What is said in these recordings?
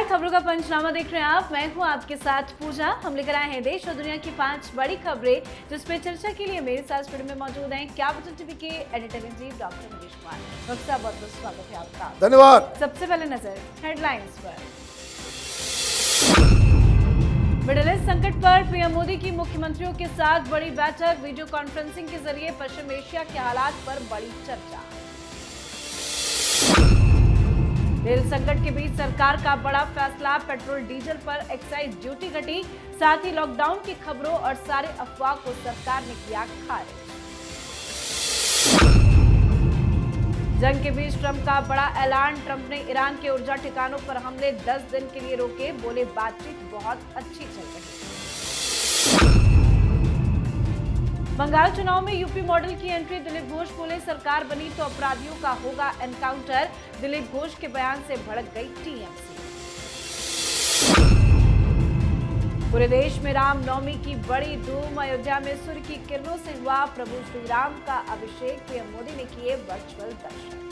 खबरों का पंचनामा देख रहे हैं आप। मैं हूं आपके साथ पूजा। हम लेकर आए हैं देश और दुनिया की 5 बड़ी खबरें जिसपे चर्चा के लिए मेरे साथ स्टूडियो में मौजूद हैं कैपिटल टीवी के editor in chief doctor Manish Kumar. Doctor साहब, बहुत बहुत स्वागत है आपका। धन्यवाद। सबसे पहले नजर हेडलाइंस पर। मिडिल ईस्ट संकट पर पीएम मोदी की मुख्यमंत्रियों के साथ बड़ी बैठक। वीडियो कॉन्फ्रेंसिंग के जरिए पश्चिम एशिया के हालात पर बड़ी चर्चा। रेल संकट के बीच सरकार का बड़ा फैसला। पेट्रोल डीजल पर एक्साइज ड्यूटी घटी। साथ ही लॉकडाउन की खबरों और सारे अफवाह को सरकार ने किया खारिज। जंग के बीच ट्रंप का बड़ा ऐलान। ट्रंप ने ईरान के ऊर्जा ठिकानों पर हमले 10 दिन के लिए रोके। बोले बातचीत बहुत अच्छी चल रही है। बंगाल चुनाव में यूपी मॉडल की एंट्री। दिलीप घोष बोले सरकार बनी तो अपराधियों का होगा एनकाउंटर। दिलीप घोष के बयान से भड़क गई टीएमसी। पूरे देश में रामनवमी की बड़ी धूम। अयोध्या में सूर्य की किरणों से हुआ प्रभु श्री राम का अभिषेक। पीएम मोदी ने किए वर्चुअल दर्शन।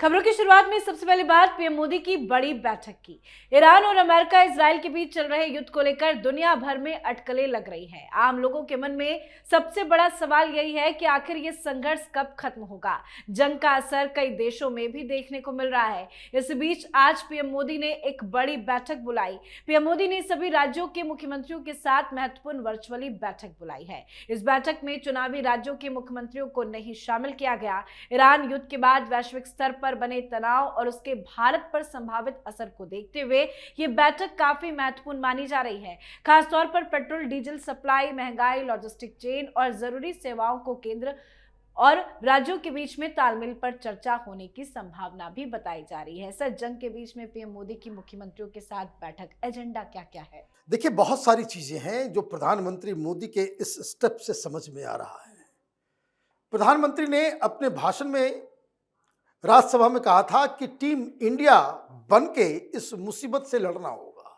खबरों की शुरुआत में सबसे पहली बात पीएम मोदी की बड़ी बैठक की। ईरान और अमेरिका इजराइल के बीच चल रहे युद्ध को लेकर दुनिया भर में अटकलें लग रही हैं। आम लोगों के मन में सबसे बड़ा सवाल यही है कि आखिर ये संघर्ष कब खत्म होगा। जंग का असर कई देशों में भी देखने को मिल रहा है। इस बीच आज पीएम मोदी ने एक बड़ी बैठक बुलाई। पीएम मोदी ने सभी राज्यों के मुख्यमंत्रियों के साथ महत्वपूर्ण वर्चुअली बैठक बुलाई है। इस बैठक में चुनावी राज्यों के मुख्यमंत्रियों को नहीं शामिल किया गया। ईरान युद्ध के बाद वैश्विक स्तर पर बने तनाव और उसके भारत पर संभावित असर को देखते हुए ये बैठक काफी महत्वपूर्ण मानी जा रही है। खासतौर पर पेट्रोल डीजल सप्लाई, महंगाई, लॉजिस्टिक चेन और जरूरी सेवाओं को केंद्र और राज्यों के बीच में तालमेल पर चर्चा होने की संभावना भी बताई जा रही है। सर, जंग के बीच में पीएम मोदी की मुख्यमंत्रियों के साथ बैठक, एजेंडा क्या क्या है? देखिए, बहुत सारी चीजें हैं जो प्रधानमंत्री मोदी के इस स्टेप से समझ में आ रहा है। प्रधानमंत्री ने अपने भाषण में राज्यसभा में कहा था कि टीम इंडिया बन के इस मुसीबत से लड़ना होगा,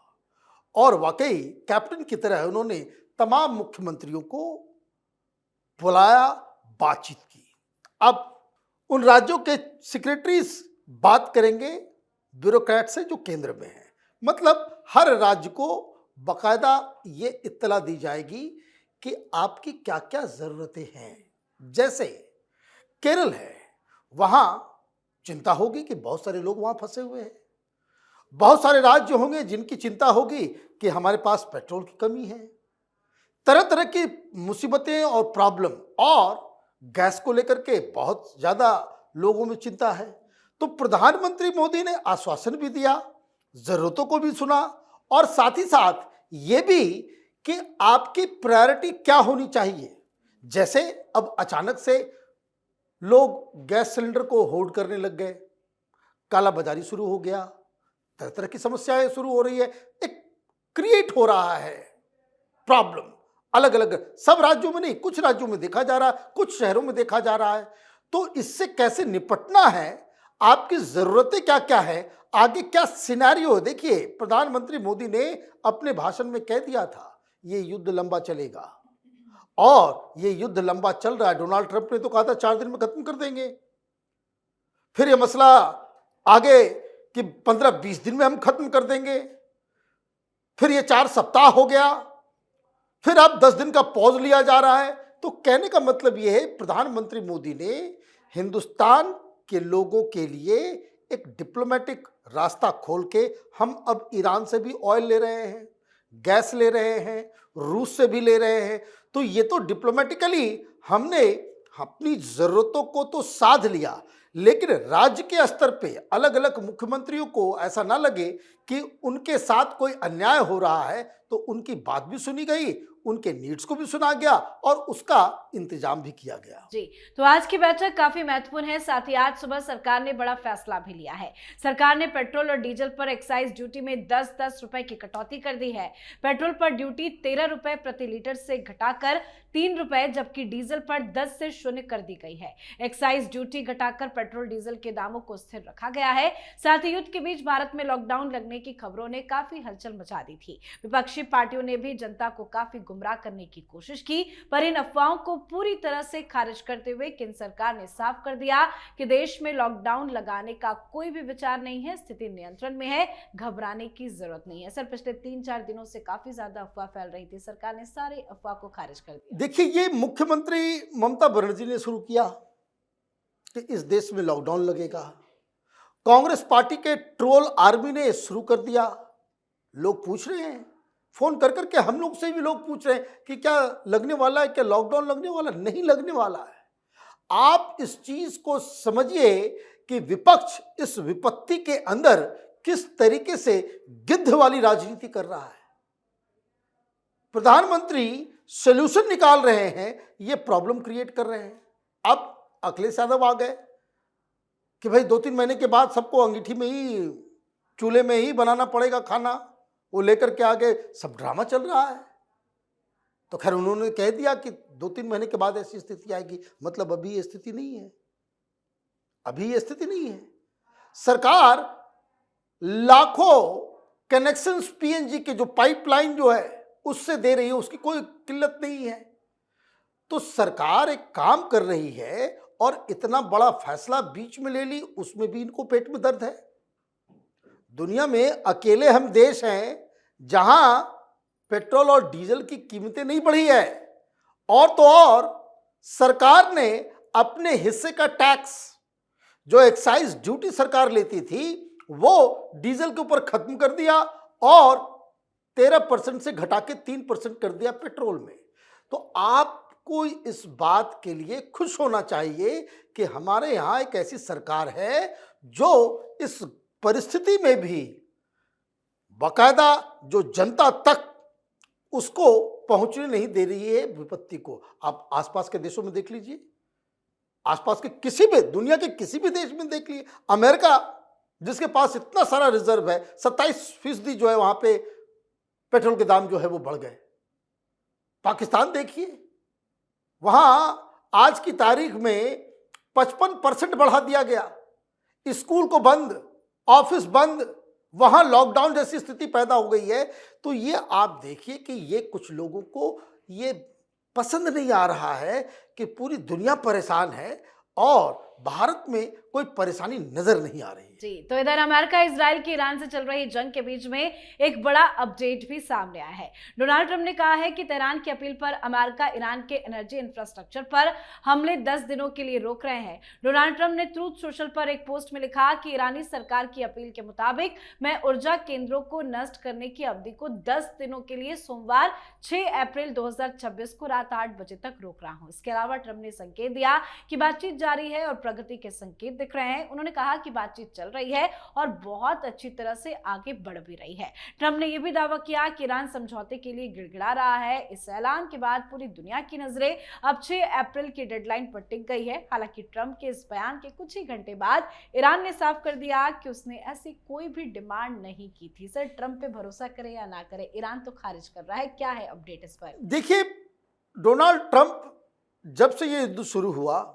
और वाकई कैप्टन की तरह उन्होंने तमाम मुख्यमंत्रियों को बुलाया, बातचीत की। अब उन राज्यों के सेक्रेटरीज बात करेंगे ब्यूरोक्रेट से जो केंद्र में है। मतलब हर राज्य को बाकायदा ये इत्तला दी जाएगी कि आपकी क्या क्या जरूरतें हैं। जैसे केरल है, वहां चिंता होगी कि बहुत सारे लोग वहां फंसे हुए हैं। बहुत सारे राज्य होंगे जिनकी चिंता होगी कि हमारे पास पेट्रोल की कमी है। तरह तरह की मुसीबतें और प्रॉब्लम, और गैस को लेकर के बहुत ज्यादा लोगों में चिंता है। तो प्रधानमंत्री मोदी ने आश्वासन भी दिया, जरूरतों को भी सुना, और साथ ही साथ ये भी कि आपकी प्रायोरिटी क्या होनी चाहिए। जैसे अब अचानक से लोग गैस सिलेंडर को होल्ड करने लग गए, काला बाजारी शुरू हो गया, तरह तरह की समस्याएं शुरू हो रही है, एक क्रिएट हो रहा है प्रॉब्लम। अलग अलग सब राज्यों में नहीं, कुछ राज्यों में देखा जा रहा है, कुछ शहरों में देखा जा रहा है। तो इससे कैसे निपटना है, आपकी जरूरतें क्या क्या है, आगे क्या सिनेरियो है। देखिए, प्रधानमंत्री मोदी ने अपने भाषण में कह दिया था ये युद्ध लंबा चलेगा, और ये युद्ध लंबा चल रहा है। डोनाल्ड ट्रंप ने तो कहा था 4 दिन में खत्म कर देंगे, फिर ये मसला आगे कि 15-20 दिन में हम खत्म कर देंगे, फिर ये 4 सप्ताह हो गया, फिर अब 10 दिन का पॉज लिया जा रहा है। तो कहने का मतलब ये है, प्रधानमंत्री मोदी ने हिंदुस्तान के लोगों के लिए एक डिप्लोमेटिक रास्ता खोल के, हम अब ईरान से भी ऑयल ले रहे हैं, गैस ले रहे हैं, रूस से भी ले रहे हैं। तो ये तो डिप्लोमेटिकली हमने अपनी जरूरतों को तो साध लिया, लेकिन राज्य के स्तर पे अलग अलग मुख्यमंत्रियों को ऐसा ना लगे कि उनके साथ कोई अन्याय हो रहा है। तो उनकी बात भी सुनी गई, उनके नीड्स को भी सुना गया, और उसका इंतजाम भी किया गया। जी, तो आज की बैठक काफी महत्वपूर्ण है। साथ ही आज सुबह सरकार ने बड़ा फैसला भी लिया है। सरकार ने पेट्रोल और डीजल पर एक्साइज ड्यूटी में 10-10 रुपए की कटौती कर दी है। पेट्रोल पर ड्यूटी 13 रुपए प्रति लीटर से घटाकर 3 रुपए, जबकि डीजल पर 10 से शून्य कर दी गई है। एक्साइज ड्यूटी घटाकर पेट्रोल डीजल के दामों को स्थिर रखा गया है। साथ ही युद्ध के बीच भारत में लॉकडाउन लगने की खबरों ने काफी हलचल मचा दी थी। विपक्षी विपक्षी पार्टियों ने भी जनता को काफी गुमराह करने की कोशिश की, पर इन अफवाहों को पूरी तरह से खारिज करते हुए केंद्र सरकार ने साफ कर दिया कि देश में लॉकडाउन लगाने का कोई भी विचार नहीं है, स्थिति नियंत्रण में है, घबराने की जरूरत नहीं है। सर, पिछले 3-4 दिनों से काफी ज्यादा अफवाह फैल रही थी, सरकार ने सारे अफवाह को खारिज कर दिया। देखिए, ये मुख्यमंत्री ममता बनर्जी ने शुरू किया कि इस देश में लॉकडाउन लगेगा। कांग्रेस पार्टी के ट्रोल आर्मी ने शुरू कर दिया। लोग पूछ रहे हैं फोन कर करके, हम लोग से भी लोग पूछ रहे हैं कि क्या लगने वाला है, क्या लॉकडाउन लगने वाला? नहीं लगने वाला है। आप इस चीज को समझिए कि विपक्ष इस विपत्ति के अंदर किस तरीके से गिद्ध वाली राजनीति कर रहा है। प्रधानमंत्री सॉल्यूशन निकाल रहे हैं, ये प्रॉब्लम क्रिएट कर रहे हैं। अब अखिलेश यादव आ गए कि भाई 2-3 महीने के बाद सबको अंगीठी में ही, चूल्हे में ही बनाना पड़ेगा खाना, वो लेकर के आगे सब ड्रामा चल रहा है। तो खैर उन्होंने कह दिया कि 2-3 महीने के बाद ऐसी स्थिति आएगी, मतलब अभी ये स्थिति नहीं है, अभी ये स्थिति नहीं है। सरकार लाखों कनेक्शंस पीएनजी के जो पाइपलाइन जो है उससे दे रही है, उसकी कोई किल्लत नहीं है। तो सरकार एक काम कर रही है और इतना बड़ा फैसला बीच में ले ली, उसमें भी इनको पेट में दर्द है। दुनिया में अकेले हम देश हैं जहां पेट्रोल और डीजल की कीमतें नहीं बढ़ी है, और तो और सरकार ने अपने हिस्से का टैक्स, जो एक्साइज ड्यूटी सरकार लेती थी, वो डीजल के ऊपर खत्म कर दिया और 13% से घटा के 3% कर दिया पेट्रोल में। तो आपको इस बात के लिए खुश होना चाहिए कि हमारे यहाँ एक ऐसी सरकार है जो इस परिस्थिति में भी बाकायदा जो जनता तक उसको पहुंचने नहीं दे रही है विपत्ति को। आप आसपास के देशों में देख लीजिए, आसपास के किसी भी, दुनिया के किसी भी देश में देख लीजिए। अमेरिका जिसके पास इतना सारा रिजर्व है, 27% जो है वहां पे पेट्रोल के दाम जो है वो बढ़ गए। पाकिस्तान देखिए, वहां आज की तारीख में 55% बढ़ा दिया गया, स्कूल को बंद, ऑफिस बंद, वहां लॉकडाउन जैसी स्थिति पैदा हो गई है। तो ये आप देखिए कि ये कुछ लोगों को ये पसंद नहीं आ रहा है कि पूरी दुनिया परेशान है और भारत में कोई परेशानी नजर नहीं आ रही है। जी, तो इधर अमेरिका इजराइल की ईरान से चल रही जंग के बीच में एक बड़ा अपडेट भी सामने आया है। डोनाल्ड ट्रंप ने कहा है कि तेहरान की अपील पर अमेरिका ईरान के एनर्जी इंफ्रास्ट्रक्चर पर हमले 10 दिनों के लिए रोक रहे हैं। डोनाल्ड ट्रंप ने ट्रूथ सोशल पर एक पोस्ट में लिखा कि ईरानी सरकार की अपील के मुताबिक मैं ऊर्जा केंद्रों को नष्ट करने की अवधि को 10 दिनों के लिए सोमवार 6 अप्रैल 2026 को रात 8 बजे तक रोक रहा हूं। इसके अलावा ट्रंप ने संकेत दिया कि बातचीत जारी है और प्रगति के संकेत दिख रहे हैं। उन्होंने कहा कि बातचीत चल रही है और बहुत अच्छी तरह से आगे बढ़ भी रही है। ट्रंप ने यह भी दावा किया कि ईरान समझौते के लिए गिड़गिड़ा रहा है। इस ऐलान के बाद पूरी दुनिया की नजरें अब 6 अप्रैल की डेडलाइन पर टिक गई है। हालांकि ट्रंप के इस बयान के कुछ ही घंटे बाद ईरान ने साफ कर दिया कि उसने ऐसी कोई भी डिमांड नहीं की थी। सर, ट्रंप पे भरोसा करें या ना करें, ईरान तो खारिज कर रहा है, क्या है अपडेट इस पर? देखिए, डोनाल्ड ट्रंप जब से ये युद्ध शुरू हुआ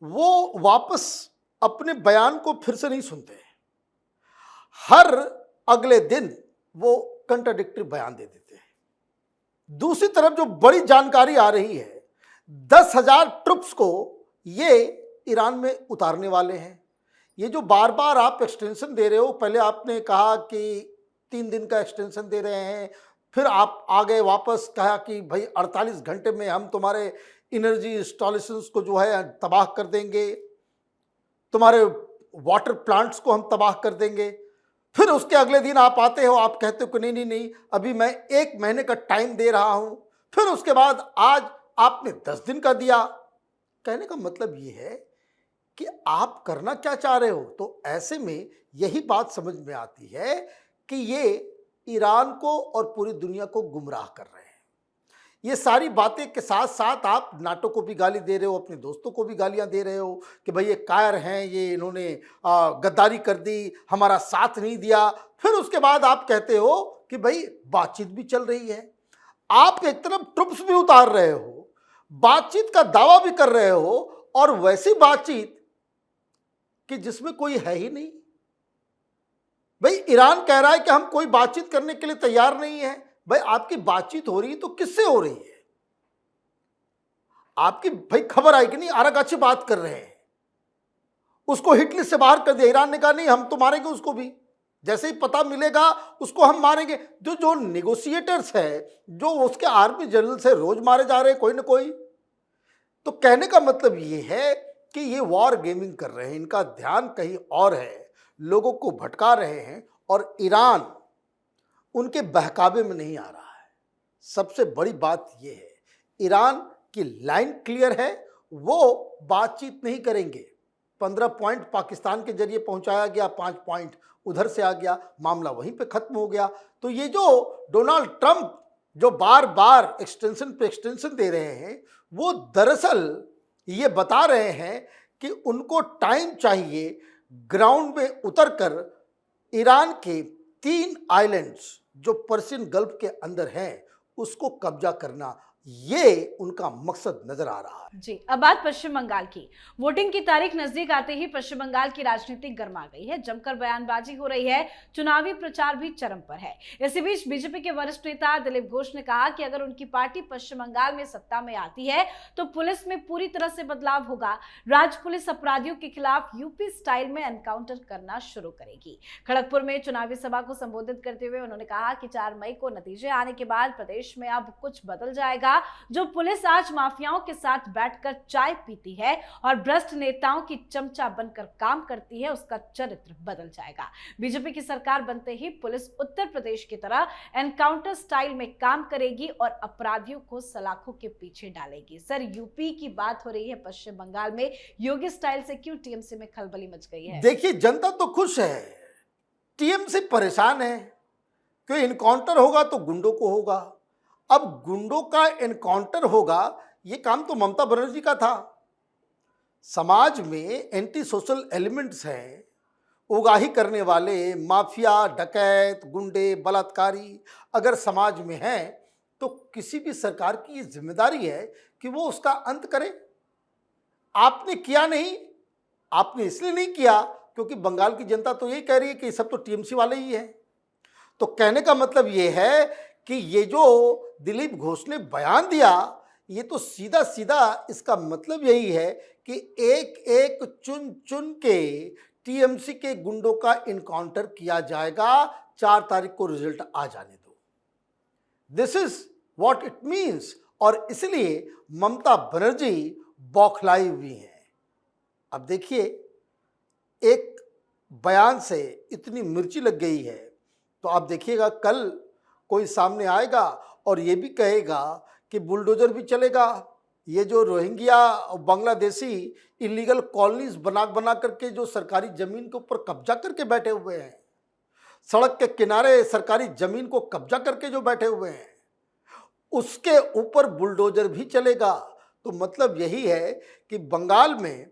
वो वापस अपने बयान को फिर से नहीं सुनते। हर अगले दिन वो कंट्राडिक्टरी बयान दे देते हैं। दूसरी तरफ जो बड़ी जानकारी आ रही है, 10,000 ट्रुप्स को ये ईरान में उतारने वाले हैं। ये जो बार बार आप एक्सटेंशन दे रहे हो, पहले आपने कहा कि 3 दिन का एक्सटेंशन दे रहे हैं, फिर आप आ गए वापस कहा कि भाई 48 घंटे में हम तुम्हारे एनर्जी इंस्टॉलेशंस को जो है तबाह कर देंगे, तुम्हारे वाटर प्लांट्स को हम तबाह कर देंगे। फिर उसके अगले दिन आप आते हो, आप कहते हो कि नहीं नहीं नहीं, अभी मैं 1 महीने का टाइम दे रहा हूं। फिर उसके बाद आज आपने 10 दिन का दिया। कहने का मतलब ये है कि आप करना क्या चाह रहे हो। तो ऐसे में यही बात समझ में आती है कि ये ईरान को और पूरी दुनिया को गुमराह कर रहे हैं। ये सारी बातें के साथ साथ आप नाटो को भी गाली दे रहे हो, अपने दोस्तों को भी गालियां दे रहे हो कि भाई ये कायर हैं, ये इन्होंने गद्दारी कर दी, हमारा साथ नहीं दिया। फिर उसके बाद आप कहते हो कि भाई बातचीत भी चल रही है। आप एक तरफ ट्रुप्स भी उतार रहे हो, बातचीत का दावा भी कर रहे हो, और वैसी बातचीत कि जिसमें कोई है ही नहीं। भाई ईरान कह रहा है कि हम कोई बातचीत करने के लिए तैयार नहीं है। भाई आपकी बातचीत हो रही है तो किससे हो रही है? आपकी भाई खबर आई कि नहीं, आरागाची बात कर रहे हैं, उसको हिट लिस्ट से बाहर कर दिया। ईरान ने कहा नहीं हम तो मारेंगे उसको भी, जैसे ही पता मिलेगा उसको हम मारेंगे। जो जो नेगोशिएटर्स है, जो उसके आर्मी जनरल से रोज मारे जा रहे हैं कोई ना कोई। तो कहने का मतलब ये है कि ये वॉर गेमिंग कर रहे हैं, इनका ध्यान कहीं और है, लोगों को भटका रहे हैं और ईरान उनके बहकावे में नहीं आ रहा है। सबसे बड़ी बात यह है, ईरान की लाइन क्लियर है, वो बातचीत नहीं करेंगे। 15 पॉइंट पाकिस्तान के जरिए पहुंचाया गया, 5 पॉइंट उधर से आ गया, मामला वहीं पे खत्म हो गया। तो ये जो डोनाल्ड ट्रंप जो बार बार एक्सटेंशन पे एक्सटेंशन दे रहे हैं, वो दरअसल ये बता रहे हैं कि उनको टाइम चाहिए ग्राउंड में उतरकर ईरान के 3 आइलैंड्स जो पर्शियन गल्फ के अंदर हैं उसको कब्जा करना, ये उनका मकसद नजर आ रहा है। जी, अब बात पश्चिम बंगाल की। वोटिंग की तारीख नजदीक आते ही पश्चिम बंगाल की राजनीति गर्मा गई है, जमकर बयानबाजी हो रही है, चुनावी प्रचार भी चरम पर है। इसी बीच बीजेपी के वरिष्ठ नेता दिलीप घोष ने कहा कि अगर उनकी पार्टी पश्चिम बंगाल में सत्ता में आती है तो पुलिस में पूरी तरह से बदलाव होगा। राज्य पुलिस अपराधियों के खिलाफ यूपी स्टाइल में एनकाउंटर करना शुरू करेगी। खड़गपुर में चुनावी सभा को संबोधित करते हुए उन्होंने कहा कि 4 मई को नतीजे आने के बाद प्रदेश में अब कुछ बदल जाएगा। जो पुलिस आज माफियाओं के साथ बैठकर चाय पीती है और भ्रष्ट नेताओं की चमचा बनकर काम करती है, उसका चरित्र बदल जाएगा। बीजेपी की सरकार बनते ही पुलिस उत्तर प्रदेश की तरह एनकाउंटर स्टाइल में काम करेगी और अपराधियों को सलाखों के पीछे डालेगी। सर, यूपी की बात हो रही है, पश्चिम बंगाल में योगी स्टाइल से क्यों टीएमसी में खलबली मच गई है? देखिए, जनता तो खुश है, टीएमसी परेशान है कि एनकाउंटर होगा तो गुंडों को होगा। अब गुंडों का एनकाउंटर होगा, ये काम तो ममता बनर्जी का था। समाज में एंटी सोशल एलिमेंट्स हैं, उगाही करने वाले माफिया, डकैत, गुंडे, बलात्कारी अगर समाज में हैं तो किसी भी सरकार की ये जिम्मेदारी है कि वो उसका अंत करे। आपने किया नहीं, आपने इसलिए नहीं किया क्योंकि बंगाल की जनता तो यही कह रही है कि सब तो टीएमसी वाले ही हैं। तो कहने का मतलब ये है कि ये जो दिलीप घोष ने बयान दिया, ये तो सीधा सीधा इसका मतलब यही है कि एक एक चुन चुन के टीएमसी के गुंडों का इनकाउंटर किया जाएगा। 4 तारीख को रिजल्ट आ जाने दो। This is what it means. और इसलिए ममता बनर्जी बौखलाई हुई हैं। अब देखिए, एक बयान से इतनी मिर्ची लग गई है, तो आप देखिएगा कल कोई सामने आएगा और ये भी कहेगा कि बुलडोजर भी चलेगा। ये जो रोहिंग्या और बांग्लादेशी इलीगल कॉलोनीज बना करके जो सरकारी जमीन के ऊपर कब्जा करके बैठे हुए हैं, सड़क के किनारे सरकारी जमीन को कब्जा करके जो बैठे हुए हैं, उसके ऊपर बुलडोजर भी चलेगा। तो मतलब यही है कि बंगाल में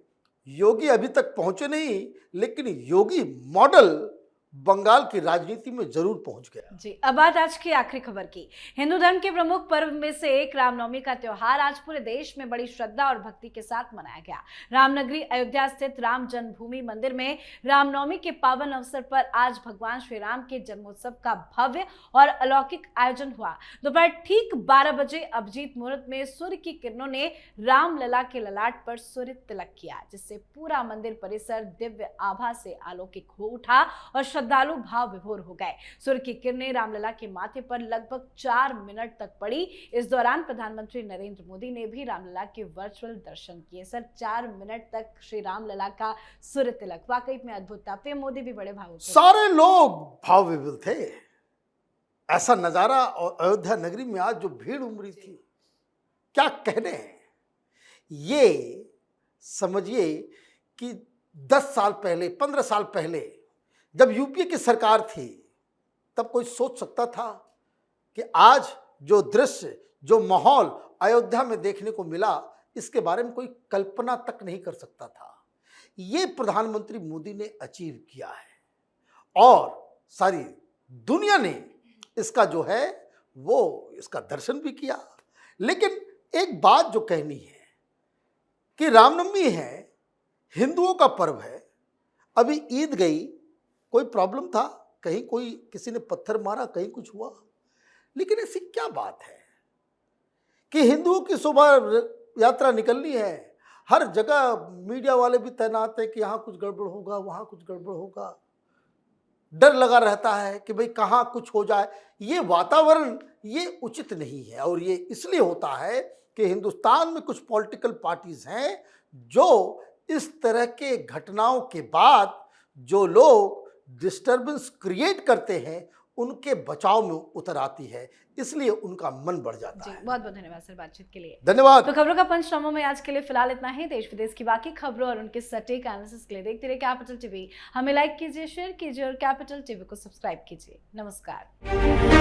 योगी अभी तक पहुंचे नहीं, लेकिन योगी मॉडल बंगाल की राजनीति में जरूर पहुंच गया। जी, अब बात आज की आखिरी खबर की। हिंदू धर्म के प्रमुख पर्व में से एक रामनवमी का त्योहार आज पूरे देश में बड़ी श्रद्धा और भक्ति के साथ मनाया गया। रामनगरी अयोध्या स्थित राम जन्मभूमि मंदिर में रामनवमी के पावन अवसर पर आज भगवान श्री राम के जन्मोत्सव का भव्य और अलौकिक आयोजन हुआ। दोपहर ठीक 12 बजे अभिजीत मुहूर्त में सूर्य की किरणों ने रामलला के ललाट पर सूर्य तिलक किया, जिससे पूरा मंदिर परिसर दिव्य आभा से आलोकित हो उठा और श्रद्धालु भाव विभोर हो गए। सूर्य की किरणें रामलला के माथे पर लगभग 4 मिनट तक पड़ी। इस दौरान प्रधानमंत्री नरेंद्र मोदी ने भी रामलला के वर्चुअल दर्शन किए। सर, 4 मिनट तक श्री रामलला का सूर्य तिलक वाकई में अद्भुत था। पीएम मोदी भी बड़े भावुक थे। सारे लोग भाव विभोर थे। ऐसा नजारा और अयोध्या नगरी में आज जो भीड़ उमड़ी थी, क्या कहने हैं। ये समझिए कि 10 साल पहले, 15 साल पहले जब यूपीए की सरकार थी, तब कोई सोच सकता था कि आज जो दृश्य, जो माहौल अयोध्या में देखने को मिला, इसके बारे में कोई कल्पना तक नहीं कर सकता था। ये प्रधानमंत्री मोदी ने अचीव किया है और सारी दुनिया ने इसका जो है वो इसका दर्शन भी किया। लेकिन एक बात जो कहनी है कि रामनवमी है, हिंदुओं का पर्व है। अभी ईद गई, कोई प्रॉब्लम था? कहीं कोई किसी ने पत्थर मारा, कहीं कुछ हुआ। लेकिन ऐसी क्या बात है कि हिंदुओं की शोभा यात्रा निकलनी है, हर जगह मीडिया वाले भी तैनात है कि यहाँ कुछ गड़बड़ होगा, वहाँ कुछ गड़बड़ होगा, डर लगा रहता है कि भाई कहाँ कुछ हो जाए। ये वातावरण ये उचित नहीं है, और ये इसलिए होता है कि हिंदुस्तान में कुछ पॉलिटिकल पार्टीज हैं जो इस तरह के घटनाओं के बाद जो लोग डिस्टरबेंस क्रिएट करते हैं उनके बचाव में उतर आती है, इसलिए उनका मन बढ़ जाता जी है। बहुत बहुत धन्यवाद सर बातचीत के लिए। धन्यवाद। तो खबरों का पंचनामा में आज के लिए फिलहाल इतना ही। देश विदेश की बाकी खबरों और उनके सटीक एनालिसिस के लिए देखते रहिए कैपिटल टीवी। हमें लाइक कीजिए, शेयर कीजिए और कैपिटल टीवी को सब्सक्राइब कीजिए। नमस्कार।